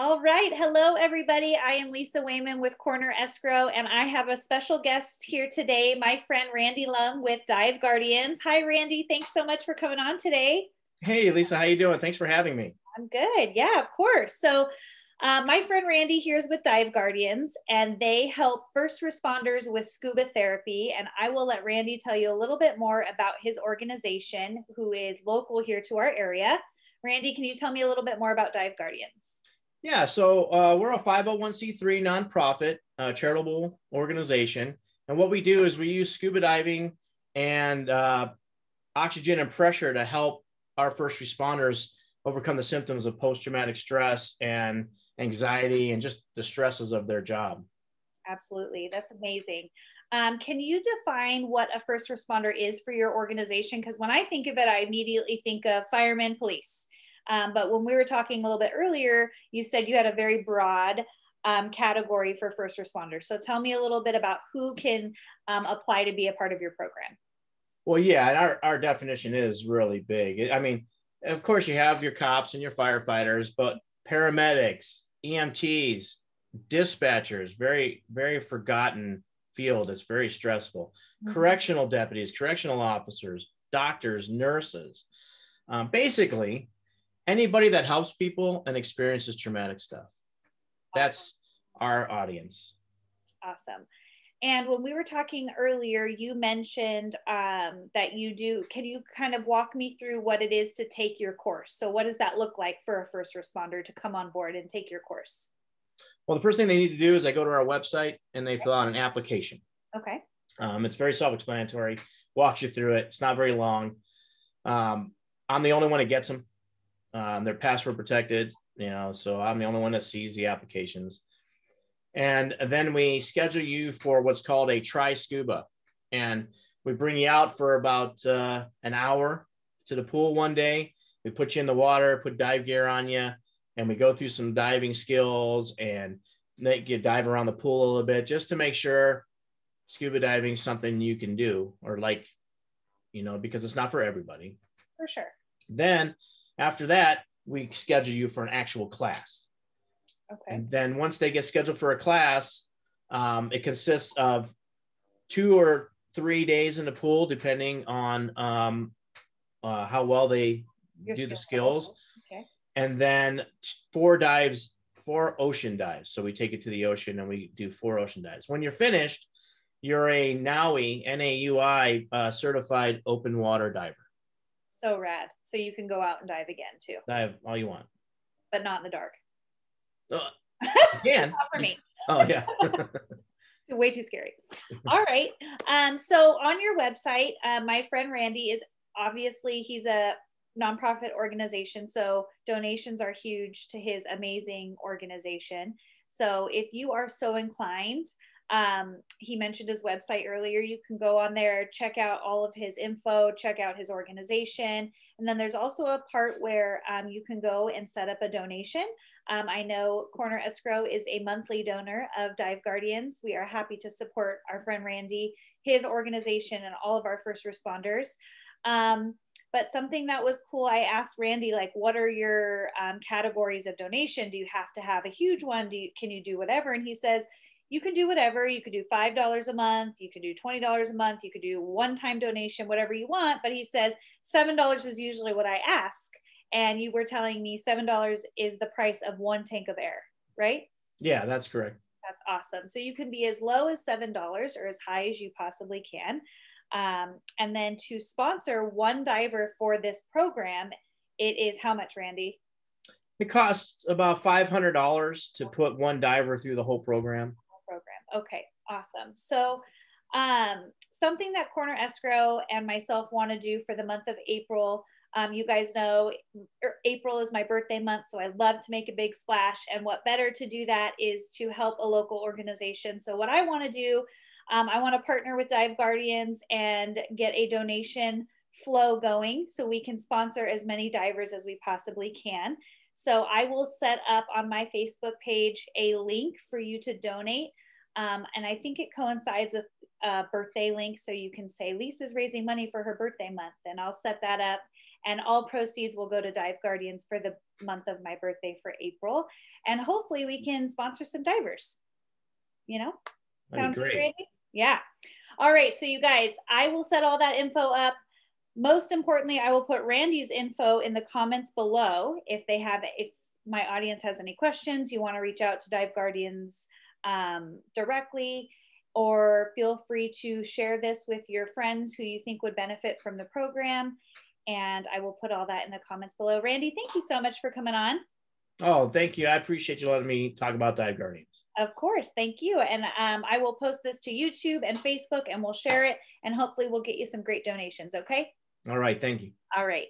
All right. Hello, everybody. I am Lisa Wayman with Corner Escrow, and I have a special guest here today, my friend Randy Lum with Dive Guardians. Hi, Randy. Thanks so much for coming on today. Hey, Lisa, how you doing? Thanks for having me. I'm good. Yeah, of course. So my friend Randy here is with Dive Guardians, and they help first responders with scuba therapy. And I will let Randy tell you a little bit more about his organization, who is local here to our area. Randy, can you tell me a little bit more about Dive Guardians? Yeah, so we're a 501c3 nonprofit charitable organization. And what we do is we use scuba diving and oxygen and pressure to help our first responders overcome the symptoms of post-traumatic stress and anxiety and just the stresses of their job. Absolutely. That's amazing. Can you define what a first responder is for your organization? Because when I think of it, I immediately think of firemen, police. But when we were talking a little bit earlier, you said you had a very broad category for first responders. So tell me a little bit about who can apply to be a part of your program. Well, yeah, and our definition is really big. I mean, of course, you have your cops and your firefighters, but paramedics, EMTs, dispatchers, very, very forgotten field. It's very stressful. Mm-hmm. Correctional deputies, correctional officers, doctors, nurses, basically anybody that helps people and experiences traumatic stuff. That's our audience. Awesome. And when we were talking earlier, you mentioned that you do, can you kind of walk me through what it is to take your course? So what does that look like for a first responder to come on board and take your course? Well, the first thing they need to do is they go to our website and they fill out an application. Okay. It's very self-explanatory, walks you through it. It's not very long. I'm the only one that gets them. They're password protected, so I'm the only one that sees the applications. And then we schedule you for what's called a try scuba. And we bring you out for about an hour to the pool one day. We put you in the water, put dive gear on you, and we go through some diving skills and make you dive around the pool a little bit just to make sure scuba diving is something you can do or because it's not for everybody. For sure. Then after that, we schedule you for an actual class. Okay. And then once they get scheduled for a class, it consists of 2 or 3 days in the pool, depending on how well they do the skills. Okay. And then 4 ocean dives. So we take it to the ocean and we do 4 ocean dives. When you're finished, you're a NAUI, N-A-U-I certified open water diver. So rad. So you can go out and dive again too. Dive all you want. But not in the dark. Again. Not for me. Oh, yeah. Way too scary. All right. So on your website, my friend Randy is obviously, he's a nonprofit organization. So donations are huge to his amazing organization. So if you are so inclined, he mentioned his website earlier. You can go on there, check out all of his info, check out his organization. And then there's also a part where you can go and set up a donation. I know Corner Escrow is a monthly donor of Dive Guardians. We are happy to support our friend Randy, his organization, and all of our first responders. But something that was cool, I asked Randy, like, what are your categories of donation? Do you have to have a huge one? Can you do whatever? And he says, you can do whatever. You could do $5 a month. You could do $20 a month. You could do one-time donation, whatever you want. But he says $7 is usually what I ask. And you were telling me $7 is the price of 1 tank of air, right? Yeah, that's correct. That's awesome. So you can be as low as $7 or as high as you possibly can. And then to sponsor one diver for this program, it is how much, Randy? It costs about $500 to put one diver through the whole program. Okay, awesome. So something that Corner Escrow and myself want to do for the month of April, you guys know April is my birthday month, so I love to make a big splash. And what better to do that is to help a local organization. So what I want to do, I want to partner with Dive Guardians and get a donation flow going so we can sponsor as many divers as we possibly can. So I will set up on my Facebook page a link for you to donate. And I think it coincides with a birthday link. So you can say Lisa's raising money for her birthday month, and I'll set that up. and all proceeds will go to Dive Guardians for the month of my birthday for April. And hopefully we can sponsor some divers. You know, sound great, Randy? Yeah. All right. So you guys, I will set all that info up. Most importantly, I will put Randy's info in the comments below. If my audience has any questions, you want to reach out to Dive Guardians directly, or feel free to share this with your friends who you think would benefit from the program. And I will put all that in the comments below. Randy, thank you so much for coming on. Oh, thank you. I appreciate you letting me talk about Dive Guardians. Of course. Thank you. And I will post this to YouTube and Facebook, and we'll share it, and hopefully we'll get you some great donations. Okay. All right. Thank you. All right.